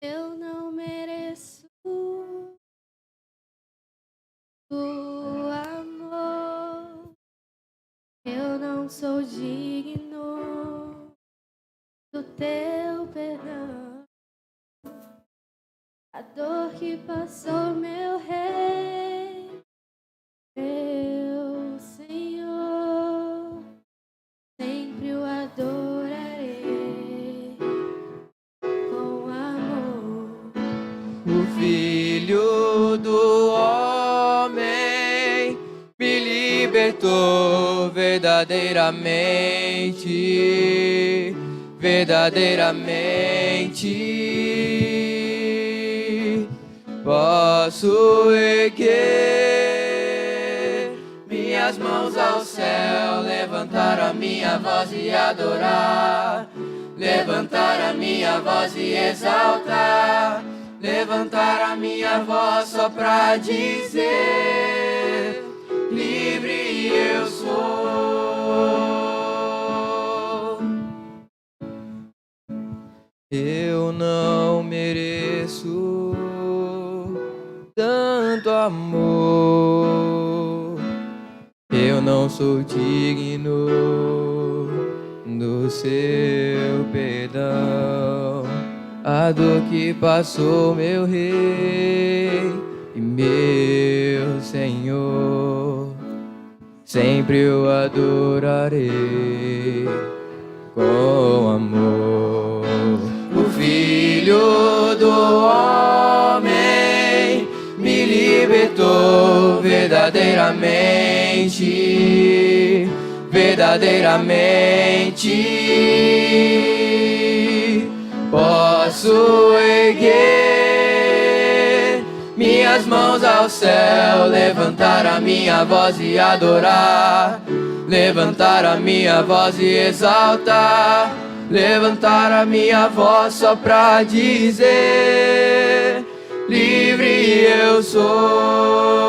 Eu não mereço o amor. Eu não sou digno do teu perdão. A dor que passou meu rei, meu Senhor, sempre o adorarei com amor. O Filho do Homem me libertou verdadeiramente, verdadeiramente. Posso erguer minhas mãos ao céu, levantar a minha voz e adorar, levantar a minha voz e exaltar, levantar a minha voz só pra dizer: livre eu sou. Eu não mereço tanto amor, eu não sou digno do seu perdão. A dor que passou meu rei e meu Senhor, sempre eu adorarei com amor. O Filho do Homem me libertou verdadeiramente, verdadeiramente. Posso erguer minhas mãos ao céu, levantar a minha voz e adorar, levantar a minha voz e exaltar, levantar a minha voz só pra dizer: livre eu sou.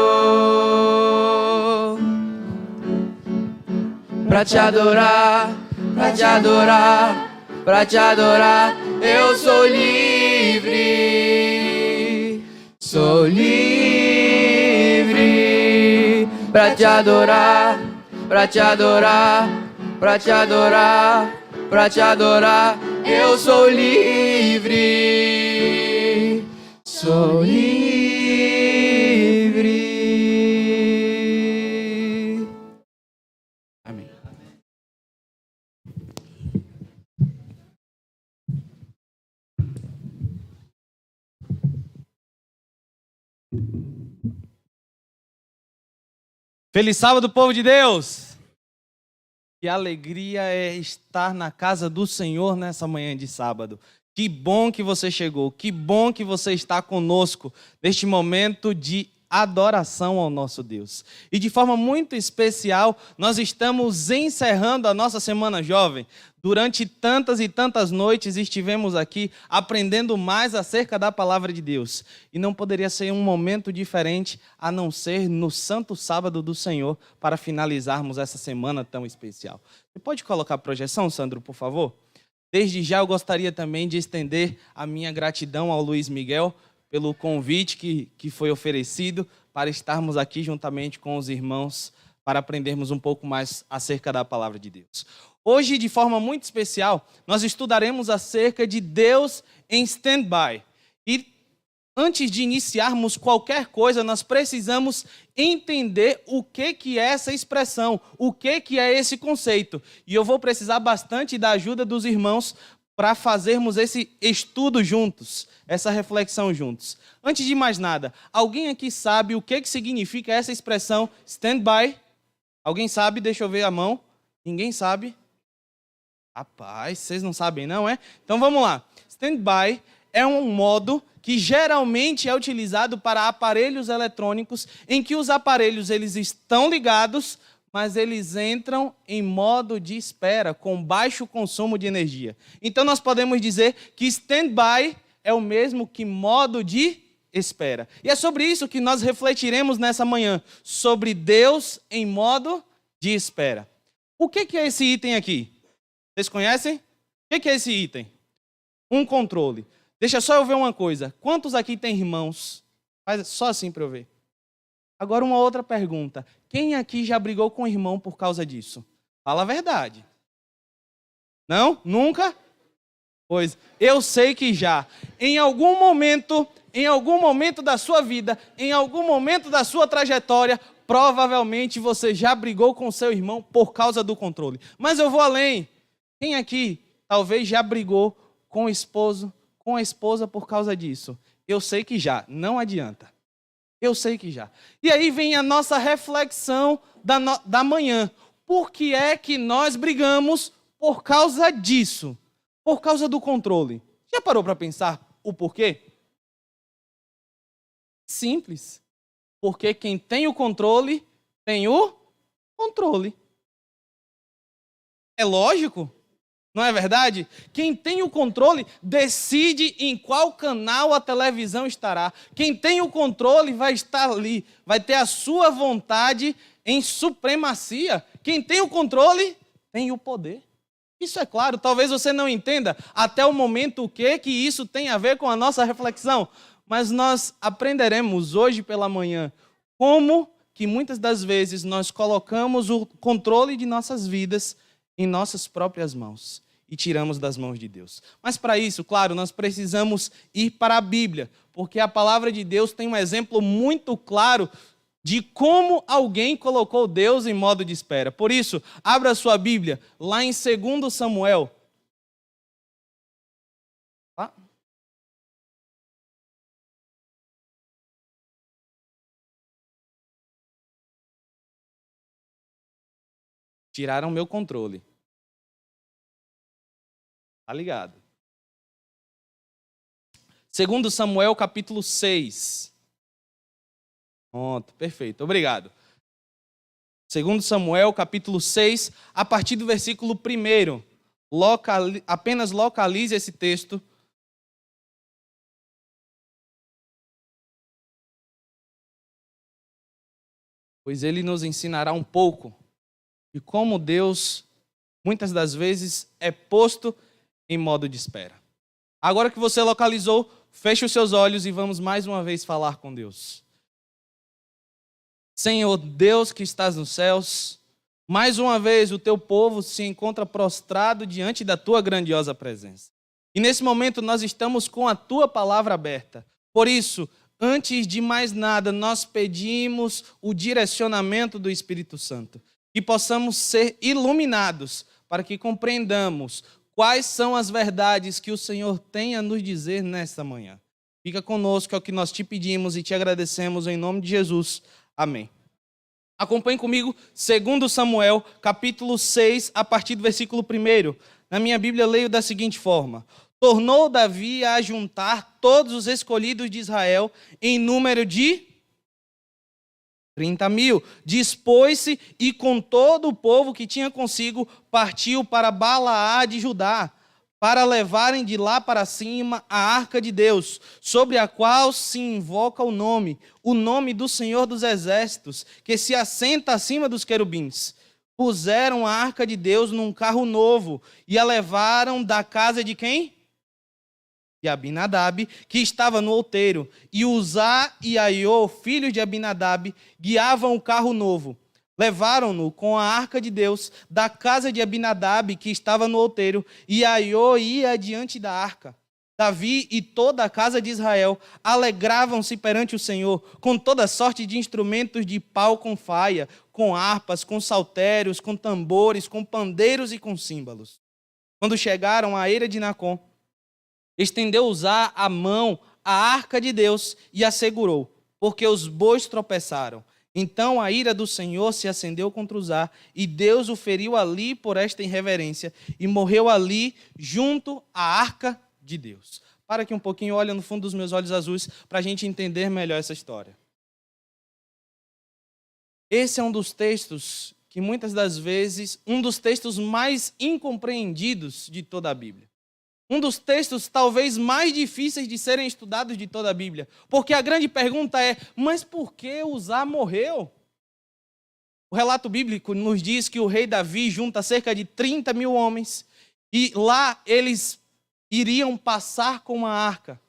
Pra te adorar, pra te adorar, pra te adorar, eu sou livre, sou livre. Pra te adorar, pra te adorar, pra te adorar, pra te adorar, eu sou livre, sou livre. Amém. Feliz sábado, povo de Deus! Que alegria é estar na casa do Senhor nessa manhã de sábado. Que bom que você chegou, que bom que você está conosco neste momento de adoração ao nosso Deus. E de forma muito especial, nós estamos encerrando a nossa Semana Jovem. Durante tantas e tantas noites estivemos aqui aprendendo mais acerca da Palavra de Deus. E não poderia ser um momento diferente a não ser no Santo Sábado do Senhor para finalizarmos essa semana tão especial. Você pode colocar a projeção, Sandro, por favor? Desde já eu gostaria também de estender a minha gratidão ao Luiz Miguel pelo convite que foi oferecido para estarmos aqui juntamente com os irmãos para aprendermos um pouco mais acerca da Palavra de Deus. Hoje, de forma muito especial, nós estudaremos acerca de Deus em stand-by. E antes de iniciarmos qualquer coisa, nós precisamos entender o que é essa expressão, o que é esse conceito. E eu vou precisar bastante da ajuda dos irmãos para fazermos esse estudo juntos, essa reflexão juntos. Antes de mais nada, alguém aqui sabe o que significa essa expressão stand-by? Alguém sabe? Deixa eu ver a mão. Ninguém sabe? Rapaz, vocês não sabem não, é? Então vamos lá. Stand-by é um modo que geralmente é utilizado para aparelhos eletrônicos, em que os aparelhos eles estão ligados, mas eles entram em modo de espera, com baixo consumo de energia. Então nós podemos dizer que stand-by é o mesmo que modo de espera. E é sobre isso que nós refletiremos nessa manhã, sobre Deus em modo de espera. O que é esse item aqui? Vocês conhecem? O que é esse item? Um controle. Deixa só eu ver uma coisa. Quantos aqui tem irmãos? Faz só assim para eu ver. Agora uma outra pergunta. Quem aqui já brigou com o irmão por causa disso? Fala a verdade. Não? Nunca? Pois, eu sei que já. Em algum momento da sua vida, em algum momento da sua trajetória, provavelmente você já brigou com seu irmão por causa do controle. Mas eu vou além. Quem aqui talvez já brigou com o esposo, com a esposa por causa disso? Eu sei que já, não adianta. Eu sei que já. E aí vem a nossa reflexão da manhã. Por que é que nós brigamos por causa disso? Por causa do controle. Já parou para pensar o porquê? Simples. Porque quem tem o controle, tem o controle. É lógico? Não é verdade? Quem tem o controle decide em qual canal a televisão estará. Quem tem o controle vai estar ali, vai ter a sua vontade em supremacia. Quem tem o controle tem o poder. Isso é claro, talvez você não entenda até o momento o que isso tem a ver com a nossa reflexão, mas nós aprenderemos hoje pela manhã como que muitas das vezes nós colocamos o controle de nossas vidas em nossas próprias mãos e tiramos das mãos de Deus. Mas para isso, claro, nós precisamos ir para a Bíblia, porque a palavra de Deus tem um exemplo muito claro de como alguém colocou Deus em modo de espera. Por isso, abra sua Bíblia lá em 2 Samuel. Ah. Tiraram meu controle. Tá ligado? 2 Samuel, capítulo 6. Pronto, perfeito, obrigado. 2 Samuel, capítulo 6, a partir do versículo 1. Apenas localize esse texto. Pois ele nos ensinará um pouco de como Deus, muitas das vezes, é posto em modo de espera. Agora que você localizou, feche os seus olhos e vamos mais uma vez falar com Deus. Senhor Deus que estás nos céus, mais uma vez o teu povo se encontra prostrado diante da tua grandiosa presença. E nesse momento nós estamos com a tua palavra aberta. Por isso, antes de mais nada, nós pedimos o direcionamento do Espírito Santo. Que possamos ser iluminados para que compreendamos quais são as verdades que o Senhor tem a nos dizer nesta manhã. Fica conosco, é o que nós te pedimos e te agradecemos em nome de Jesus. Amém. Acompanhe comigo 2 Samuel, capítulo 6, a partir do versículo 1. Na minha Bíblia, leio da seguinte forma. Tornou Davi a juntar todos os escolhidos de Israel em número de 30.000. Dispôs-se e com todo o povo que tinha consigo, partiu para Balaá de Judá, para levarem de lá para cima a arca de Deus, sobre a qual se invoca o nome do Senhor dos Exércitos, que se assenta acima dos querubins. Puseram a arca de Deus num carro novo e a levaram da casa de quem? De Abinadab, que estava no outeiro. E Uzá e Aiô, filhos de Abinadab, guiavam o carro novo. Levaram-no com a arca de Deus da casa de Abinadab, que estava no outeiro, e Aiô ia diante da arca. Davi e toda a casa de Israel alegravam-se perante o Senhor, com toda sorte de instrumentos de pau com faia, com harpas, com saltérios, com tambores, com pandeiros e com símbolos. Quando chegaram à eira de Nacon, estendeu Uzá a mão à arca de Deus e a segurou, porque os bois tropeçaram. Então a ira do Senhor se acendeu contra Uzá, e Deus o feriu ali por esta irreverência, e morreu ali junto à arca de Deus. Para aqui um pouquinho, olha no fundo dos meus olhos azuis, para a gente entender melhor essa história. Esse é um dos textos que muitas das vezes, um dos textos mais incompreendidos de toda a Bíblia. Um dos textos talvez mais difíceis de serem estudados de toda a Bíblia. Porque a grande pergunta é, mas por que Uzá morreu? O relato bíblico nos diz que o rei Davi junta cerca de 30.000 homens e lá eles iriam passar com a arca.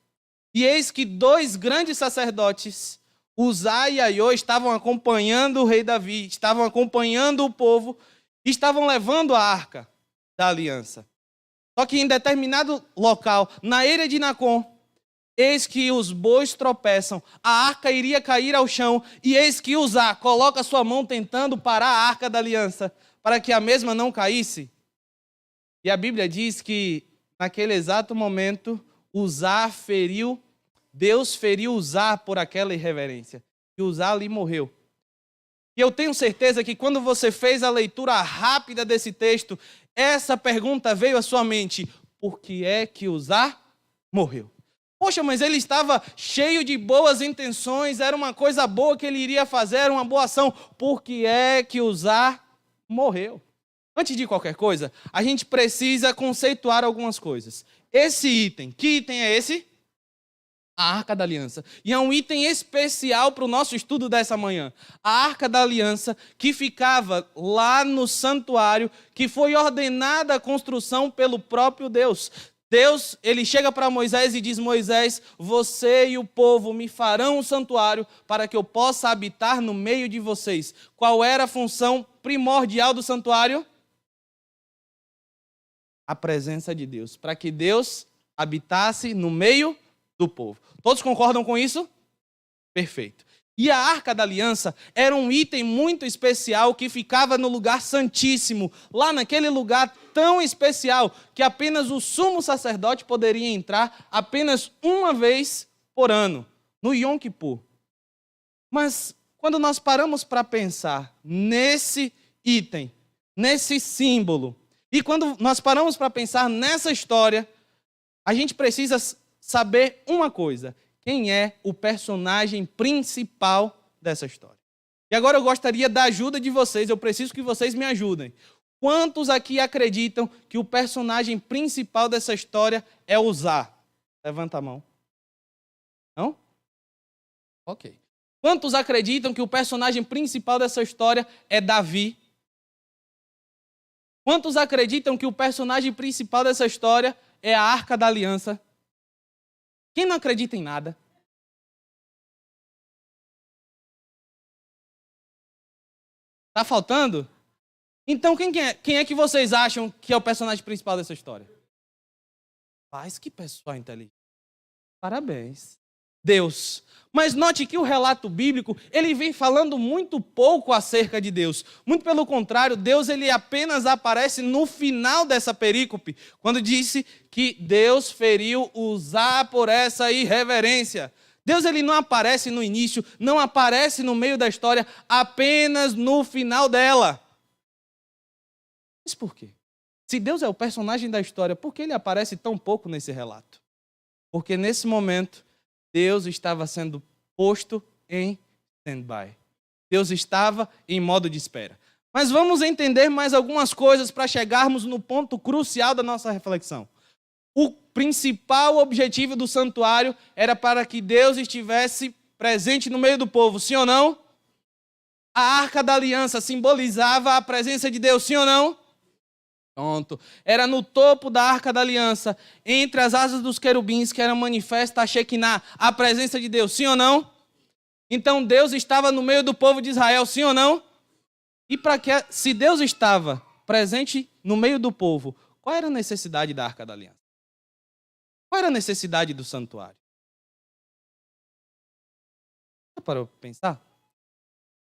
E eis que 2 grandes sacerdotes, Uzá e Aiô, estavam acompanhando o rei Davi, estavam acompanhando o povo, estavam levando a arca da aliança. Só que em determinado local, na eira de Nacon, eis que os bois tropeçam, a arca iria cair ao chão, e eis que Uzá coloca sua mão tentando parar a arca da aliança, para que a mesma não caísse. E a Bíblia diz que, naquele exato momento, Deus feriu Uzá por aquela irreverência. E Uzá ali morreu. E eu tenho certeza que quando você fez a leitura rápida desse texto, essa pergunta veio à sua mente: por que é que Uzá morreu? Poxa, mas ele estava cheio de boas intenções, era uma coisa boa que ele iria fazer, era uma boa ação. Por que é que Uzá morreu? Antes de qualquer coisa, a gente precisa conceituar algumas coisas. Esse item, que item é esse? A Arca da Aliança. E é um item especial para o nosso estudo dessa manhã. A Arca da Aliança, que ficava lá no santuário, que foi ordenada a construção pelo próprio Deus. Deus, ele chega para Moisés e diz: Moisés, você e o povo me farão um santuário para que eu possa habitar no meio de vocês. Qual era a função primordial do santuário? A presença de Deus, para que Deus habitasse no meio do povo. Todos concordam com isso? Perfeito. E a Arca da Aliança era um item muito especial que ficava no lugar santíssimo, lá naquele lugar tão especial que apenas o sumo sacerdote poderia entrar apenas uma vez por ano, no Yom Kippur. Mas quando nós paramos para pensar nesse item, nesse símbolo, e quando nós paramos para pensar nessa história, a gente precisa saber uma coisa: quem é o personagem principal dessa história. E agora eu gostaria da ajuda de vocês, eu preciso que vocês me ajudem. Quantos aqui acreditam que o personagem principal dessa história é Uzá? Levanta a mão. Não? Ok. Quantos acreditam que o personagem principal dessa história é Davi? Quantos acreditam que o personagem principal dessa história é a Arca da Aliança? Quem não acredita em nada? Tá faltando? Então quem é que vocês acham que é o personagem principal dessa história? Paz, que pessoal inteligente. Parabéns. Deus. Mas note que o relato bíblico, ele vem falando muito pouco acerca de Deus. Muito pelo contrário, Deus ele apenas aparece no final dessa perícope, quando disse que Deus feriu Uzá por essa irreverência. Deus ele não aparece no início, não aparece no meio da história, apenas no final dela. Mas por quê? Se Deus é o personagem da história, por que ele aparece tão pouco nesse relato? Porque nesse momento, Deus estava sendo posto em stand-by. Deus estava em modo de espera. Mas vamos entender mais algumas coisas para chegarmos no ponto crucial da nossa reflexão. O principal objetivo do santuário era para que Deus estivesse presente no meio do povo, sim ou não? A Arca da Aliança simbolizava a presença de Deus, sim ou não? Pronto. Era no topo da Arca da Aliança, entre as asas dos querubins, que era manifesta a Shekinah, a presença de Deus, sim ou não? Então Deus estava no meio do povo de Israel, sim ou não? E se Deus estava presente no meio do povo, qual era a necessidade da Arca da Aliança? Qual era a necessidade do santuário? Já parou para pensar?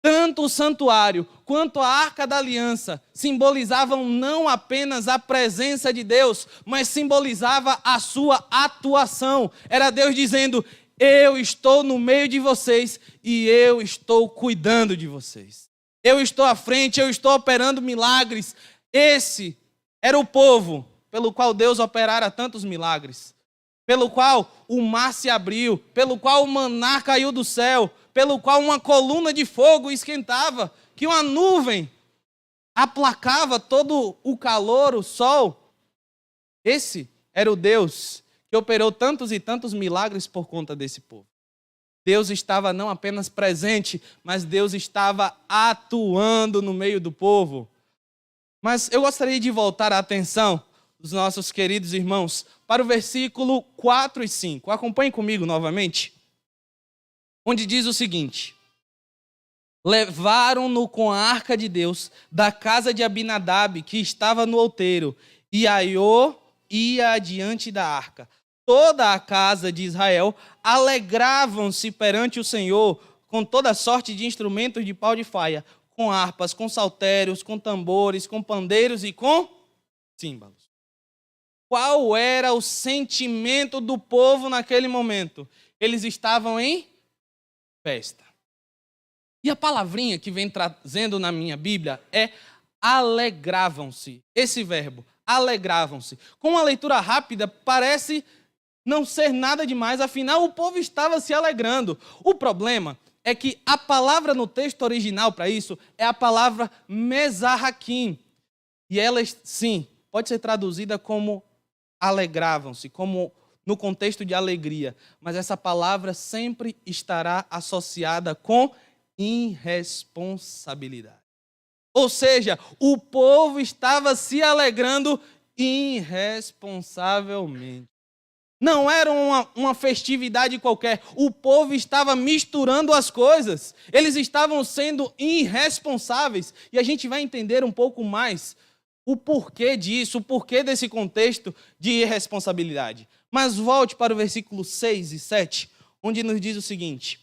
Tanto o santuário quanto a Arca da Aliança simbolizavam não apenas a presença de Deus, mas simbolizava a sua atuação. Era Deus dizendo: eu estou no meio de vocês e eu estou cuidando de vocês. Eu estou à frente, eu estou operando milagres. Esse era o povo pelo qual Deus operara tantos milagres, pelo qual o mar se abriu, pelo qual o maná caiu do céu, pelo qual uma coluna de fogo esquentava, que uma nuvem aplacava todo o calor, o sol. Esse era o Deus que operou tantos e tantos milagres por conta desse povo. Deus estava não apenas presente, mas Deus estava atuando no meio do povo. Mas eu gostaria de voltar a atenção dos nossos queridos irmãos para o versículo 4 e 5. Acompanhe comigo novamente. Onde diz o seguinte: levaram-no com a arca de Deus da casa de Abinadab, que estava no outeiro, e Aiô ia adiante da arca. Toda a casa de Israel alegravam-se perante o Senhor com toda sorte de instrumentos de pau de faia, com harpas, com saltérios, com tambores, com pandeiros e com símbolos. Qual era o sentimento do povo naquele momento? Eles estavam em festa. E a palavrinha que vem trazendo na minha Bíblia é alegravam-se. Esse verbo, alegravam-se. Com uma leitura rápida, parece não ser nada demais, afinal o povo estava se alegrando. O problema é que a palavra no texto original para isso é a palavra mezarraquim. E ela, sim, pode ser traduzida como alegravam-se, como no contexto de alegria. Mas essa palavra sempre estará associada com irresponsabilidade. Ou seja, o povo estava se alegrando irresponsavelmente. Não era uma festividade qualquer. O povo estava misturando as coisas. Eles estavam sendo irresponsáveis. E a gente vai entender um pouco mais o porquê disso, o porquê desse contexto de irresponsabilidade. Mas volte para o versículo 6 e 7, onde nos diz o seguinte: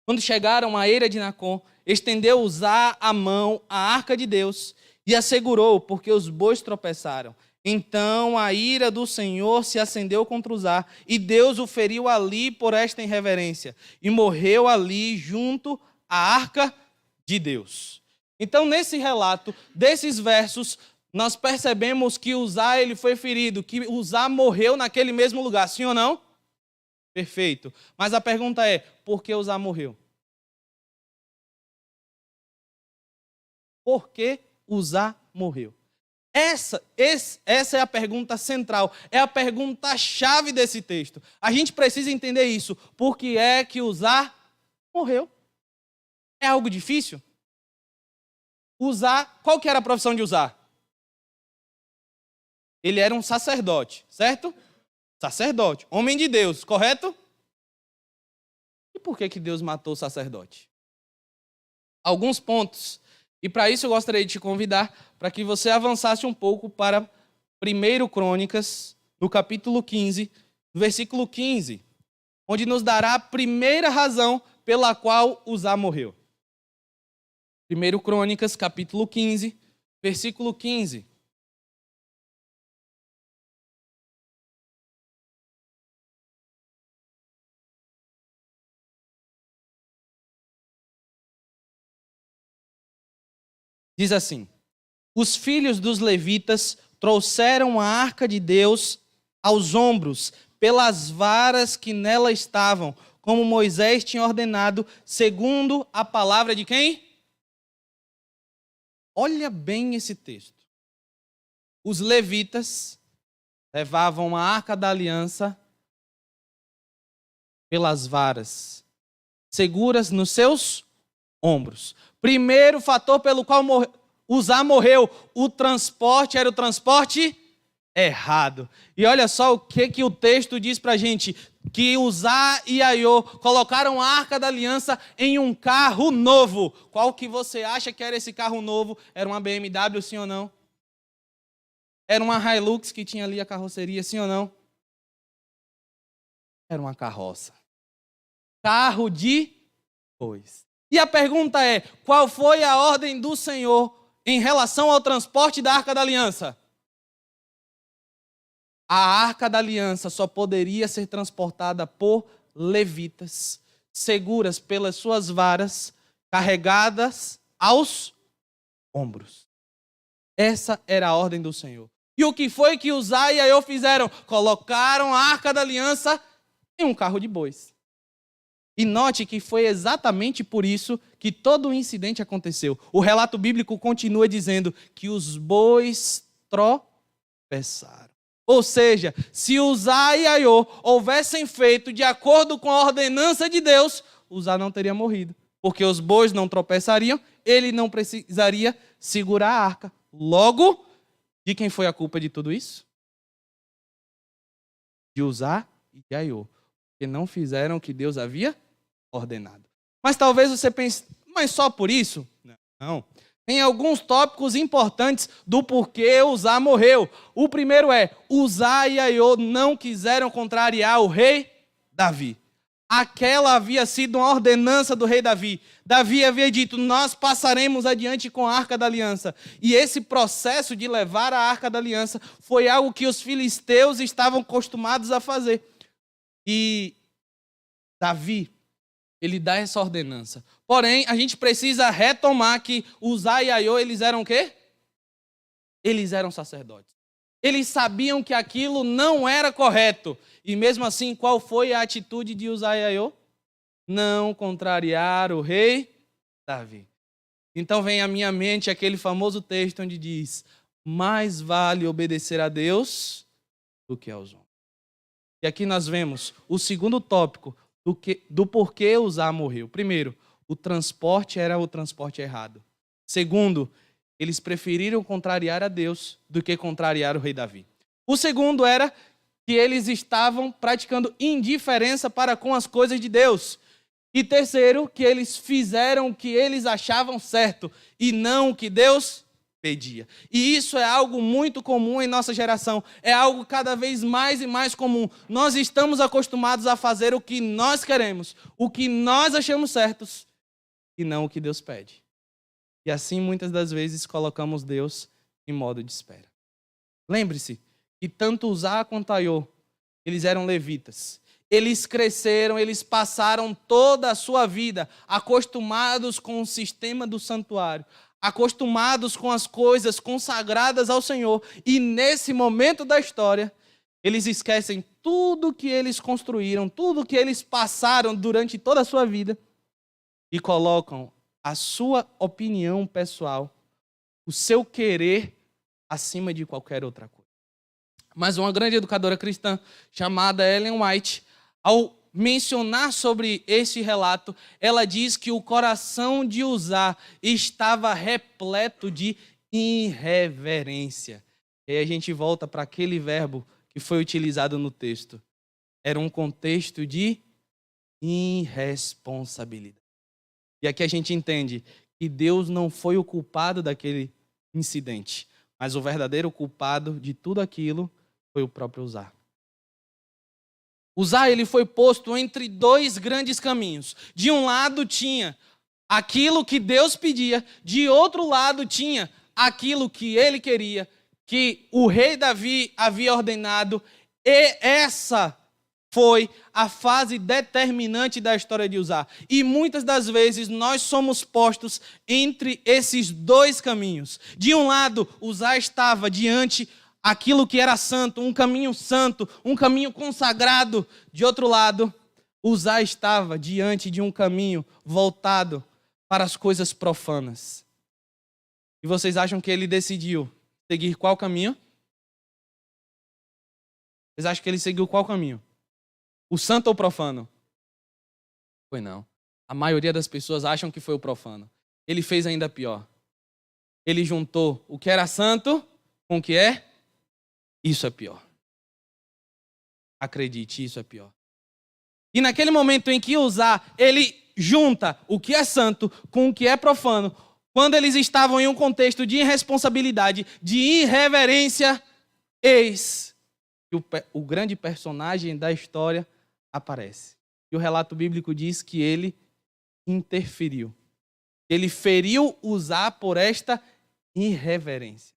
quando chegaram à eira de Nacon, estendeu Uzá a mão à arca de Deus e a segurou, porque os bois tropeçaram. Então a ira do Senhor se acendeu contra Uzá, e Deus o feriu ali por esta irreverência, e morreu ali junto à arca de Deus. Então, nesse relato, desses versos, nós percebemos que Uzá ele foi ferido, que Uzá morreu naquele mesmo lugar, sim ou não? Perfeito. Mas a pergunta é, por que Uzá morreu? Por que Uzá morreu? Essa é a pergunta central, é a pergunta-chave desse texto. A gente precisa entender isso. Por que é que Uzá morreu? É algo difícil? Uzá, qual que era a profissão de Uzá? Ele era um sacerdote, certo? Sacerdote, homem de Deus, correto? E por que Deus matou o sacerdote? Alguns pontos. E para isso eu gostaria de te convidar para que você avançasse um pouco para 1 Crônicas, no capítulo 15, versículo 15, onde nos dará a primeira razão pela qual Uzá morreu. 1 Crônicas, capítulo 15, versículo 15. Diz assim: os filhos dos levitas trouxeram a arca de Deus aos ombros, pelas varas que nela estavam, como Moisés tinha ordenado, segundo a palavra de quem? Olha bem esse texto. Os levitas levavam a arca da aliança pelas varas, seguras nos seus ombros. Primeiro fator pelo qual Uzá morreu, o transporte era o transporte errado. E olha só o que o texto diz pra gente, que Uzá e Aiô colocaram a arca da aliança em um carro novo. Qual que você acha que era esse carro novo? Era uma BMW, sim ou não? Era uma Hilux que tinha ali a carroceria, sim ou não? Era uma carroça. Carro de bois. E a pergunta é, qual foi a ordem do Senhor em relação ao transporte da Arca da Aliança? A Arca da Aliança só poderia ser transportada por levitas, seguras pelas suas varas, carregadas aos ombros. Essa era a ordem do Senhor. E o que foi que Uzá e Aiô fizeram? Colocaram a Arca da Aliança em um carro de bois. E note que foi exatamente por isso que todo o incidente aconteceu. O relato bíblico continua dizendo que os bois tropeçaram. Ou seja, se Uzá e Aiô houvessem feito de acordo com a ordenança de Deus, Uzá não teria morrido. Porque os bois não tropeçariam, ele não precisaria segurar a arca. Logo, De quem foi a culpa de tudo isso? De Uzá e de Aiô, que não fizeram o que Deus havia ordenado. Mas talvez você pense, mas só por isso? Não. Tem alguns tópicos importantes do porquê Uzá morreu. O primeiro é, Uzá e Aiô não quiseram contrariar o rei Davi. Aquela havia sido uma ordenança do rei Davi. Davi havia dito, nós passaremos adiante com a Arca da Aliança. E esse processo de levar a Arca da Aliança foi algo que os filisteus estavam acostumados a fazer. E Davi, ele dá essa ordenança. Porém, a gente precisa retomar que Uzá e Aiô, eles eram o quê? Eles eram sacerdotes. Eles sabiam que aquilo não era correto. E mesmo assim, qual foi a atitude de Uzá e Aiô? Não contrariar o rei Davi. Então vem à minha mente aquele famoso texto onde diz, mais vale obedecer a Deus do que aos homens. E aqui nós vemos o segundo tópico do porquê Uzá morreu. Primeiro, o transporte era o transporte errado. Segundo, eles preferiram contrariar a Deus do que contrariar o rei Davi. O segundo era que eles estavam praticando indiferença para com as coisas de Deus. E terceiro, que eles fizeram o que eles achavam certo e não o que Deus pedia. E isso é algo muito comum em nossa geração. É algo cada vez mais e mais comum. Nós estamos acostumados a fazer o que nós queremos, o que nós achamos certos e não o que Deus pede. E assim, muitas das vezes, colocamos Deus em modo de espera. Lembre-se que tanto Uzá quanto Aiô, eles eram levitas. Eles cresceram, eles passaram toda a sua vida acostumados com o sistema do santuário, acostumados com as coisas consagradas ao Senhor. E nesse momento da história, eles esquecem tudo que eles construíram, tudo que eles passaram durante toda a sua vida e colocam a sua opinião pessoal, o seu querer acima de qualquer outra coisa. Mas uma grande educadora cristã chamada Ellen White, ao mencionar sobre esse relato, ela diz que o coração de Uzá estava repleto de irreverência. E aí a gente volta para aquele verbo que foi utilizado no texto. Era um contexto de irresponsabilidade. E aqui a gente entende que Deus não foi o culpado daquele incidente, mas o verdadeiro culpado de tudo aquilo foi o próprio Uzá. Uzá, ele foi posto entre dois grandes caminhos. De um lado tinha aquilo que Deus pedia, de outro lado tinha aquilo que ele queria, que o rei Davi havia ordenado, e essa foi a fase determinante da história de Uzá. E muitas das vezes nós somos postos entre esses dois caminhos. De um lado, Uzá estava diante aquilo que era santo, um caminho consagrado. De outro lado, Uzá estava diante de um caminho voltado para as coisas profanas. E vocês acham que ele decidiu seguir qual caminho? Vocês acham que ele seguiu qual caminho? O santo ou o profano? Foi não. A maioria das pessoas acham que foi o profano. Ele fez ainda pior. Ele juntou o que era santo com o que é? Isso é pior. Acredite, isso é pior. E naquele momento em que Uzá, ele junta o que é santo com o que é profano, quando eles estavam em um contexto de irresponsabilidade, de irreverência, eis que o grande personagem da história aparece. E o relato bíblico diz que ele interferiu. Ele feriu Uzá por esta irreverência.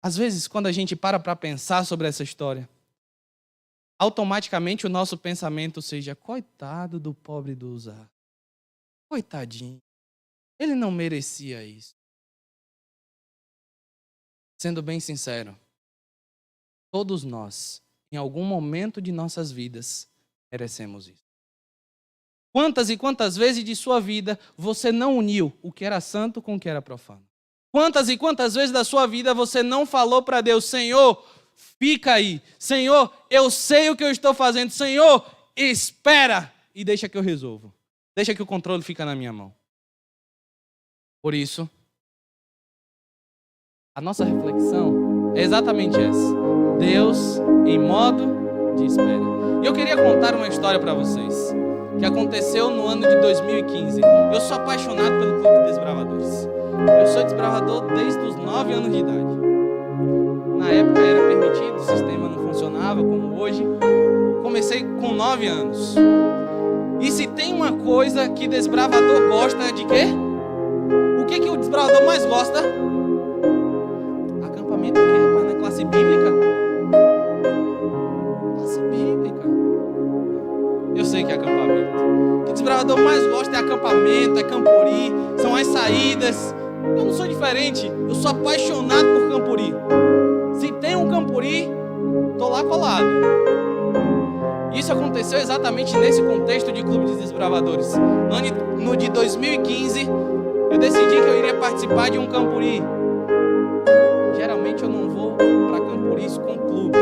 Às vezes, quando a gente para pensar sobre essa história, automaticamente o nosso pensamento seja, coitado do pobre do Uzá. Coitadinho. Ele não merecia isso. Sendo bem sincero, todos nós, em algum momento de nossas vidas, merecemos isso. Quantas e quantas vezes de sua vida você não uniu o que era santo com o que era profano? Quantas e quantas vezes da sua vida você não falou para Deus, Senhor, fica aí. Senhor, eu sei o que eu estou fazendo. Senhor, espera e deixa que eu resolvo. Deixa que o controle fica na minha mão. Por isso, a nossa reflexão é exatamente essa. Deus em modo de espera. E eu queria contar uma história para vocês, que aconteceu no ano de 2015. Eu sou apaixonado pelo Clube de Desbravadores. Eu sou desbravador desde os 9 anos de idade. Na época era permitido, o sistema não funcionava como hoje. Comecei com 9 anos. E se tem uma coisa que desbravador gosta, é de quê? O que o desbravador mais gosta? Acampamento o quê, rapaz? Não é classe bíblica? Classe bíblica. Eu sei que é acampamento. O que o desbravador mais gosta é acampamento, é campori, são as saídas. Eu não sou diferente, eu sou apaixonado por campori. Se tem um campori, tô lá colado. Isso aconteceu exatamente nesse contexto de Clube de Desbravadores. No de 2015, eu decidi que eu iria participar de um campori. Geralmente eu não vou para camporis com clubes.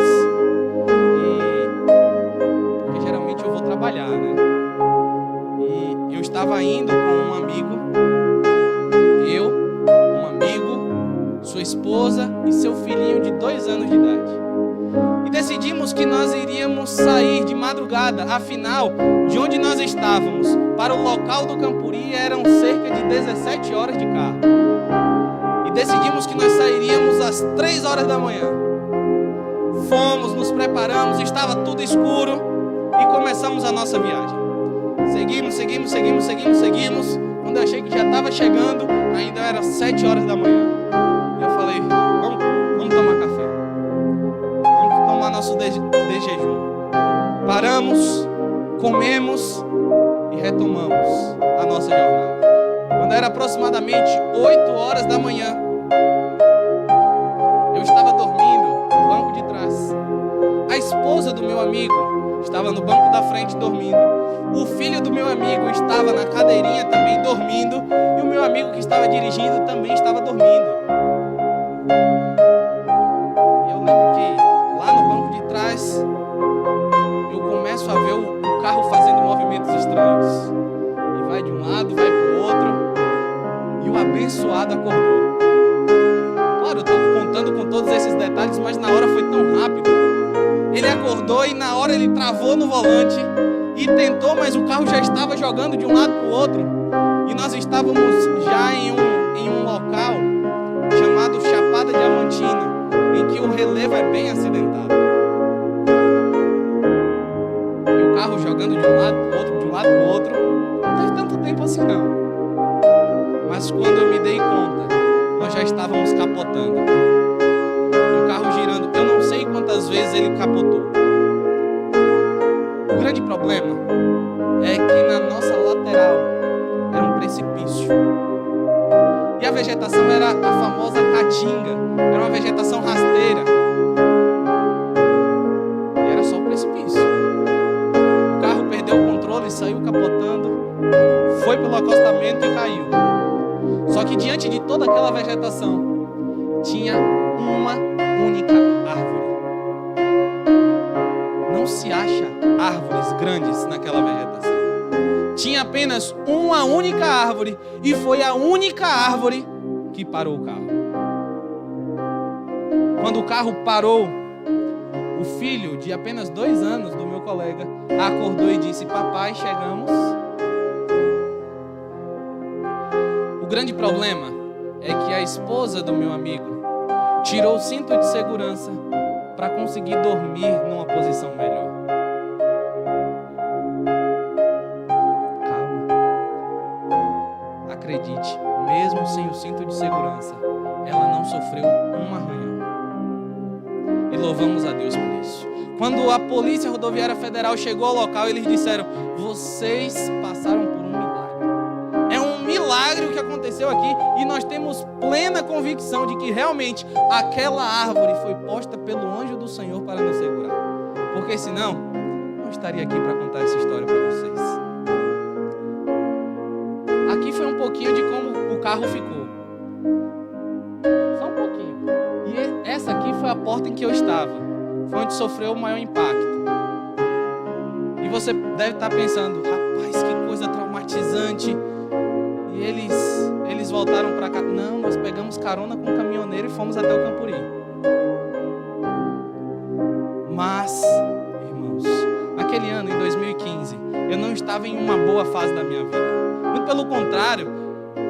Porque geralmente eu vou trabalhar, né? E eu estava indo com um amigo. Sua esposa e seu filhinho de 2 anos de idade. E decidimos que nós iríamos sair de madrugada. Afinal, de onde nós estávamos para o local do campuri eram cerca de 17 horas de carro. E decidimos que nós sairíamos às 3 horas da manhã. Fomos, nos preparamos, estava tudo escuro e começamos a nossa viagem. Seguimos. Quando eu achei que já estava chegando, ainda era 7 horas da manhã. Eu falei, vamos tomar café. Vamos tomar nosso de jejum. Paramos, comemos e retomamos a nossa jornada. Quando era aproximadamente 8 horas da manhã, eu estava dormindo no banco de trás. A esposa do meu amigo estava no banco da frente dormindo. O filho do meu amigo estava na cadeirinha também dormindo. E o meu amigo que estava dirigindo também estava dormindo. E eu lembro que lá no banco de trás eu começo a ver o carro fazendo movimentos estranhos. E vai de um lado, vai pro outro. E o abençoado acordou. Claro, eu estou contando com todos esses detalhes, mas na hora foi tão rápido. Ele acordou e na hora ele travou no volante e tentou, mas o carro já estava jogando de um lado para o outro. E nós estávamos já em um local chamado Chapada Diamantina, em que o relevo é bem acidentado. E o carro jogando de um lado para o outro, de um lado para o outro. Não teve tanto tempo assim não. Mas quando eu me dei conta, nós já estávamos capotando. E o carro girando, eu não sei quantas vezes ele capotou. O grande problema é que na nossa lateral era um precipício. E a vegetação era a famosa caatinga. Era uma vegetação rasteira. E era só o precipício. O carro perdeu o controle, saiu capotando, foi pelo acostamento e caiu. Só que diante de toda aquela vegetação, tinha uma única árvore. Não se acha árvores grandes naquela vegetação. Tinha apenas uma única árvore e foi a única árvore que parou o carro. Quando o carro parou, o filho de apenas 2 anos do meu colega acordou e disse: papai, chegamos. O grande problema é que a esposa do meu amigo tirou o cinto de segurança para conseguir dormir numa posição melhor. Acredite, mesmo sem o cinto de segurança, ela não sofreu um arranhão. E louvamos a Deus por isso. Quando a Polícia Rodoviária Federal chegou ao local, eles disseram: vocês passaram por um milagre. É um milagre o que aconteceu aqui e nós temos plena convicção de que realmente aquela árvore foi posta pelo anjo do Senhor para nos segurar. Porque senão, não estaria aqui para contar essa história para vocês. Aqui foi um pouquinho de como o carro ficou. Só um pouquinho. E essa aqui foi a porta em que eu estava. Foi onde sofreu o maior impacto. E você deve estar pensando: rapaz, que coisa traumatizante. E eles voltaram para cá. Não, nós pegamos carona com um caminhoneiro. Janeiro e fomos até o Campuri. Mas, irmãos, naquele ano, em 2015, eu não estava em uma boa fase da minha vida. Muito pelo contrário,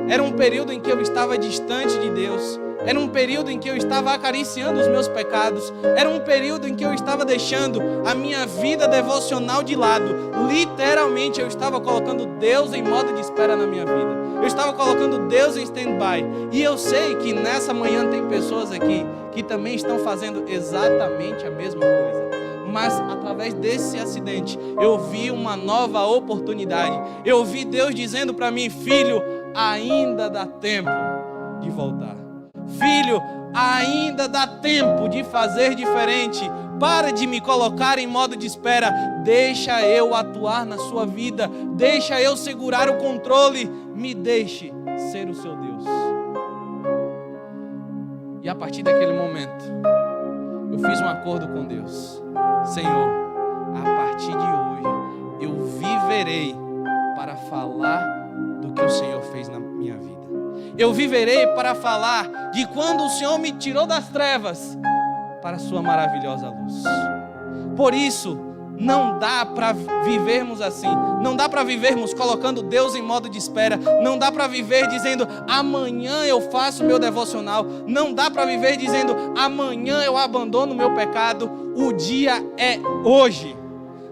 era um período em que eu estava distante de Deus. Era um período em que eu estava acariciando os meus pecados. Era um período em que eu estava deixando a minha vida devocional de lado. Literalmente, eu estava colocando Deus em modo de espera na minha vida. Eu estava colocando Deus em stand-by. E eu sei que nessa manhã tem pessoas aqui que também estão fazendo exatamente a mesma coisa. Mas através desse acidente, eu vi uma nova oportunidade. Eu vi Deus dizendo para mim: filho, ainda dá tempo de voltar. Filho, ainda dá tempo de fazer diferente. Para de me colocar em modo de espera. Deixa eu atuar na sua vida. Deixa eu segurar o controle. Me deixe ser o seu Deus. E a partir daquele momento, eu fiz um acordo com Deus. Senhor, a partir de hoje, eu viverei para falar do que o Senhor fez na minha vida. Eu viverei para falar de quando o Senhor me tirou das trevas para a sua maravilhosa luz. Por isso, não dá para vivermos assim. Não dá para vivermos colocando Deus em modo de espera. Não dá para viver dizendo: amanhã eu faço meu devocional. Não dá para viver dizendo: amanhã eu abandono o meu pecado. O dia é hoje.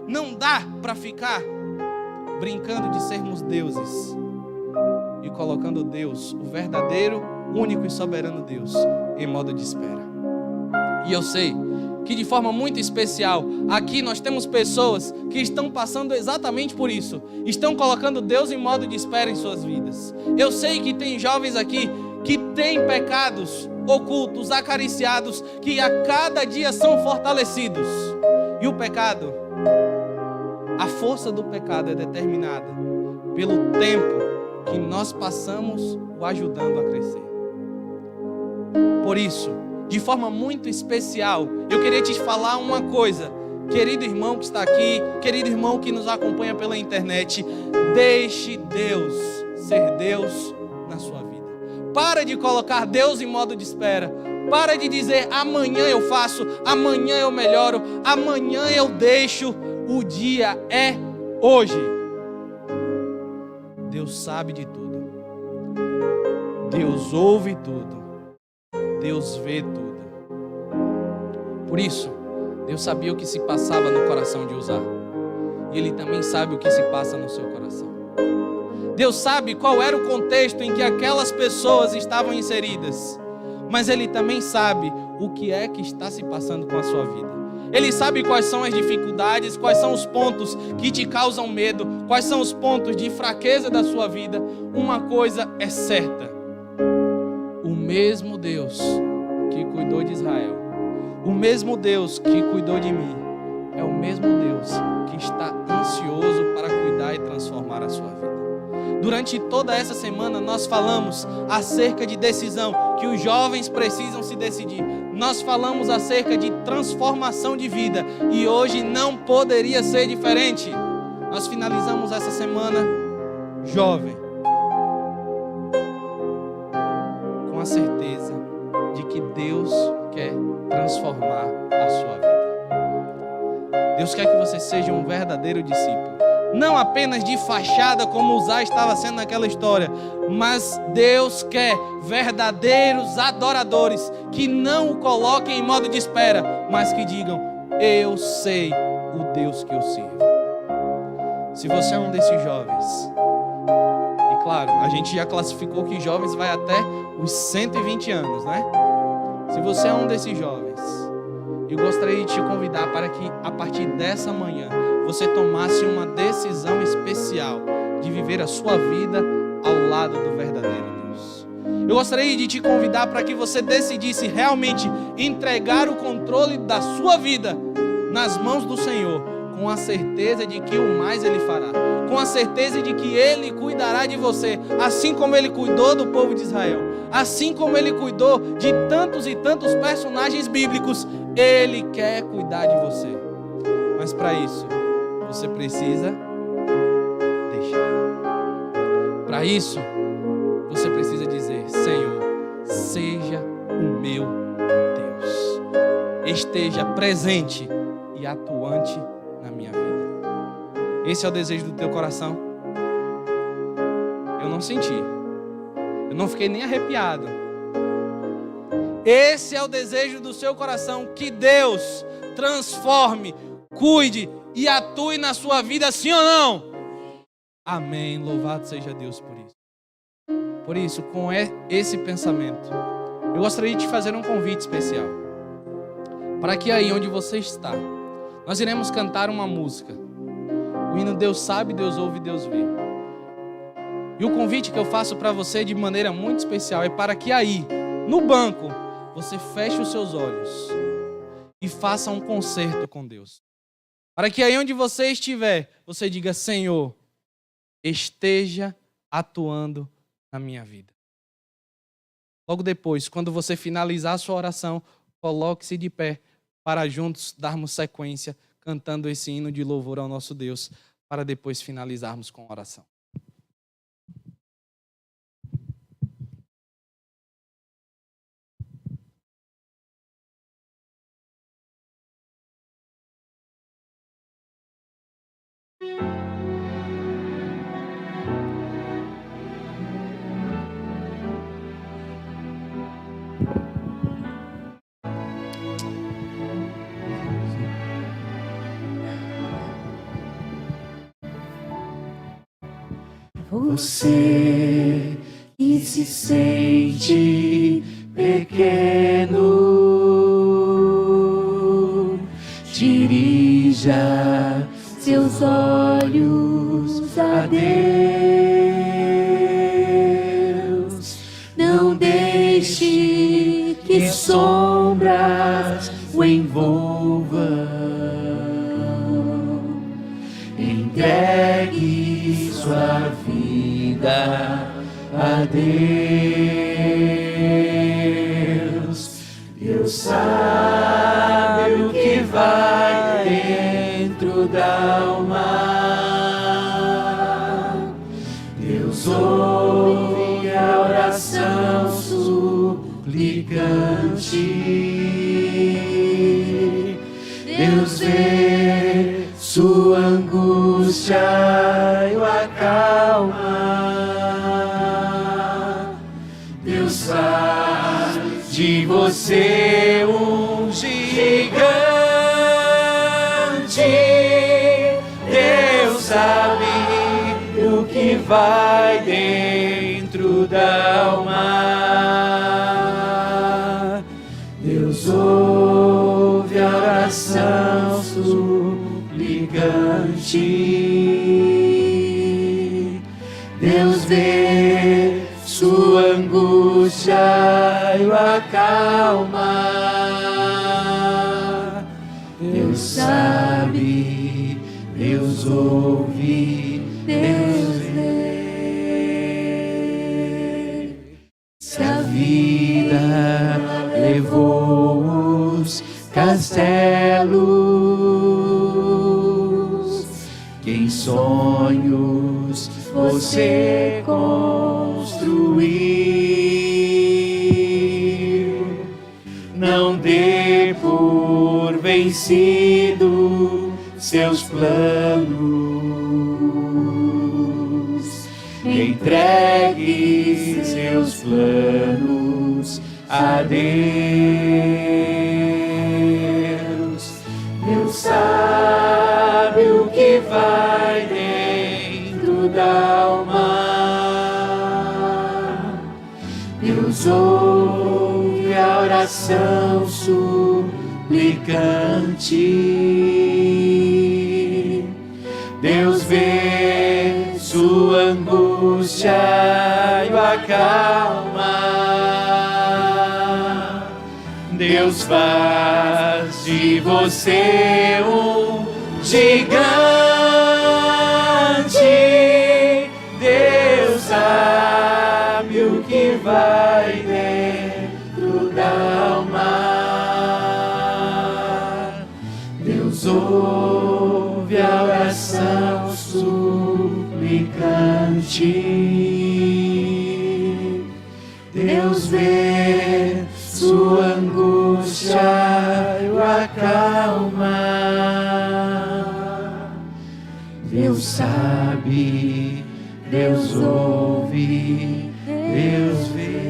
Não dá para ficar brincando de sermos deuses e colocando Deus, o verdadeiro, único e soberano Deus, em modo de espera. E eu sei que de forma muito especial, aqui nós temos pessoas que estão passando exatamente por isso. Estão colocando Deus em modo de espera em suas vidas. Eu sei que tem jovens aqui que têm pecados ocultos, acariciados, que a cada dia são fortalecidos. E o pecado, a força do pecado é determinada pelo tempo que nós passamos o ajudando a crescer. Por isso, de forma muito especial, eu queria te falar uma coisa. Querido irmão que está aqui, querido irmão que nos acompanha pela internet, deixe Deus ser Deus na sua vida. Para de colocar Deus em modo de espera. Para de dizer: amanhã eu faço, amanhã eu melhoro, amanhã eu deixo. O dia é hoje. Deus sabe de tudo. Deus ouve tudo. Deus vê tudo. Por isso, Deus sabia o que se passava no coração de Uzá. E Ele também sabe o que se passa no seu coração. Deus sabe qual era o contexto em que aquelas pessoas estavam inseridas. Mas Ele também sabe o que é que está se passando com a sua vida. Ele sabe quais são as dificuldades, quais são os pontos que te causam medo, quais são os pontos de fraqueza da sua vida. Uma coisa é certa: o mesmo Deus que cuidou de Israel, o mesmo Deus que cuidou de mim, é o mesmo Deus que está ansioso para cuidar e transformar a sua vida. Durante toda essa semana nós falamos acerca de decisão, que os jovens precisam se decidir. Nós falamos acerca de transformação de vida e hoje não poderia ser diferente. Nós finalizamos essa semana jovem, com a certeza de que Deus quer transformar a sua vida. Deus quer que você seja um verdadeiro discípulo. Não apenas de fachada, como Uzá estava sendo naquela história, mas Deus quer verdadeiros adoradores que não o coloquem em modo de espera, mas que digam: eu sei o Deus que eu sirvo. Se você é um desses jovens, e claro, a gente já classificou que jovens vai até os 120 anos, né? Se você é um desses jovens, eu gostaria de te convidar para que a partir dessa manhã você tomasse uma decisão especial de viver a sua vida ao lado do verdadeiro Deus. Eu gostaria de te convidar para que você decidisse realmente entregar o controle da sua vida nas mãos do Senhor, com a certeza de que o mais Ele fará, com a certeza de que Ele cuidará de você, assim como Ele cuidou do povo de Israel, assim como Ele cuidou de tantos e tantos personagens bíblicos. Ele quer cuidar de você, mas para isso você precisa deixar. Para isso, você precisa dizer: Senhor, seja o meu Deus, esteja presente e atuante na minha vida. Esse é o desejo do teu coração? Eu não senti. Eu não fiquei nem arrepiado. Esse é o desejo do seu coração, que Deus transforme, cuide e atue na sua vida, sim ou não? Amém. Louvado seja Deus por isso. Por isso, com esse pensamento, eu gostaria de te fazer um convite especial. Para que aí onde você está, nós iremos cantar uma música. O hino Deus sabe, Deus ouve, Deus vê. E o convite que eu faço para você de maneira muito especial é para que aí, no banco, você feche os seus olhos e faça um concerto com Deus. Para que aí onde você estiver, você diga: Senhor, esteja atuando na minha vida. Logo depois, quando você finalizar a sua oração, coloque-se de pé para juntos darmos sequência cantando esse hino de louvor ao nosso Deus, para depois finalizarmos com a oração. Você que se sente pequeno, dirija seus olhos a Deus. Não deixe que sombras o envolvam. Entregue sua vida a Deus. Deus sabe o que vai dentro da alma. Deus ouve a oração suplicante. Deus vê sua angústia e o acalma. Deus faz de você um gigante. Deus sabe o que vai dentro da alma. Deus ouve a oração suplicante. Deus vê sua angústia e o acalma. Deus sabe, Deus ouve, Deus vê. Se a vida levou os castelos que em sonhos você construiu, não dê por vencido seus planos. Entregue seus planos a Deus. Deus sabe o que vai dentro da alma. Deus ouve a oração suplicante. Deus vê sua angústia e o acalma. Deus faz de você um gigante. Deus sabe o que vai dentro da alma. Deus ouve a oração suplicante. Deus vê sua angústia eu acalmar. Deus sabe, Deus ouve, Deus vê.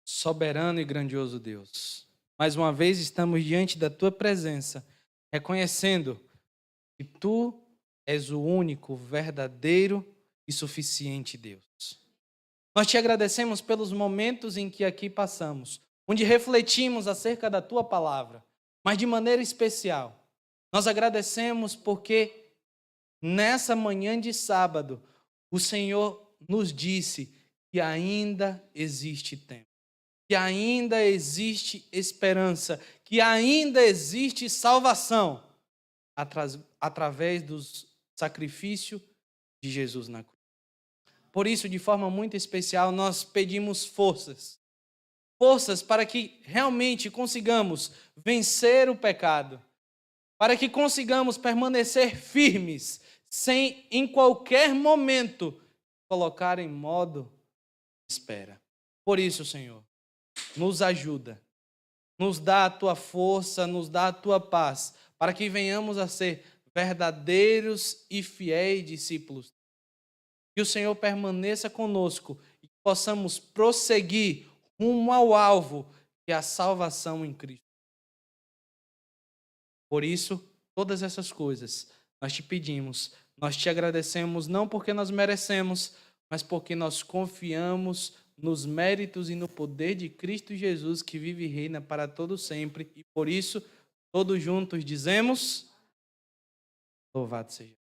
Soberano e grandioso Deus, mais uma vez estamos diante da Tua presença, reconhecendo que Tu és o único, verdadeiro e suficiente Deus. Nós Te agradecemos pelos momentos em que aqui passamos, onde refletimos acerca da Tua palavra, mas de maneira especial, nós agradecemos porque nessa manhã de sábado, o Senhor nos disse que ainda existe tempo, que ainda existe esperança, que ainda existe salvação através do sacrifício de Jesus na cruz. Por isso, de forma muito especial, nós pedimos forças para que realmente consigamos vencer o pecado, para que consigamos permanecer firmes, sem em qualquer momento colocar em modo de espera. Por isso, Senhor, nos ajuda, nos dá a Tua força, nos dá a Tua paz, para que venhamos a ser verdadeiros e fiéis discípulos. Que o Senhor permaneça conosco e que possamos prosseguir rumo ao alvo, que é a salvação em Cristo. Por isso, todas essas coisas nós Te pedimos, nós Te agradecemos, não porque nós merecemos, mas porque nós confiamos nos méritos e no poder de Cristo Jesus, que vive e reina para todo sempre. E por isso, todos juntos dizemos: louvado seja.